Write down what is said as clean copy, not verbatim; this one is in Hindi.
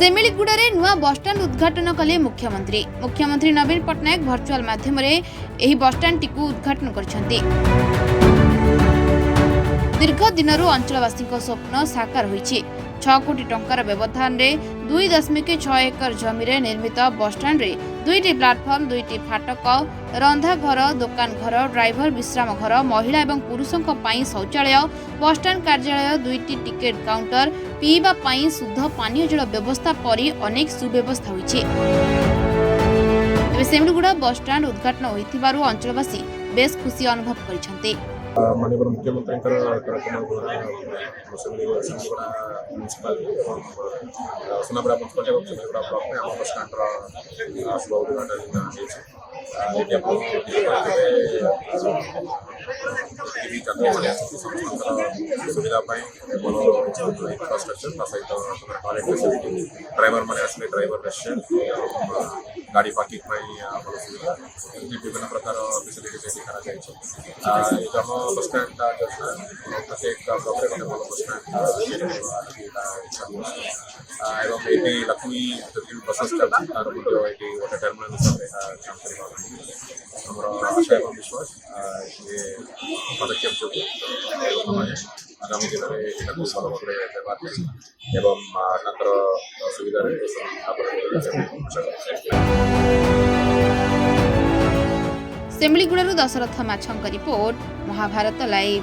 सेमिलीगुड़े नुआ बसस्टाण्ड उद्घाटन कले मुख्यमंत्री नवीन पट्टनायक भर्चुआल माध्यम बसस्टाण्ड टी उद्घाटन करछन्ति। दीर्घ दिनरू अंचलवासी स्वप्न साकार होइछि। 6 कोटी टंकार व्यवधान रे 2.6 एकर जमी रे निर्मित बसस्टाण्ड रे 2टी प्लाटफर्म, 2टी फाटक, रंधा घर, दुकान घर, ड्राइवर विश्राम घर, महिला एवं पुरुषों पाई शौचालय, बसस्टाण्ड कार्यालय, 2टी टिकेट काउंटर, पीवा पाई शुद्ध पानीय जल व्यवस्था परी अनेक सुव्यवस्था होइछि। सेमिलीगुड़ा बसस्टाण्ड उद्घाटन होइथिबारु अंचलवासी बेस खुशी अनुभव करिसन्ते। माननीय मुख्यमंत्री सुनाबड़ा म्यूनिसिपालिटी ब्लॉक में आम बस स्टैंड शुभ उद्घाटन सुविधा इंफ्रास्ट्रक्चर सहित टॉयलेट फैसिलिटी ड्राइवर मैंने आसले ड्राइवर रेस्टोरेंट गाड़ी पार्किंग सुविधा विभिन्न प्रकार फैसिलिटी आम बस स्टैंड प्रत्येक ब्लॉक में गोटे भल बस स्टैंड एवं ये लक्ष्मी जो प्रोसेस चलती तार गोटे टर्मिनाल हिसाब से काम कर आशा एवं विश्वास ये पदक्षेप जो आगामी दिन में भल भाव व्यवहार एवं सुविधा सेमिलीगुड़ारू दशरथ माछंक रिपोर्ट, महाभारत लाइव।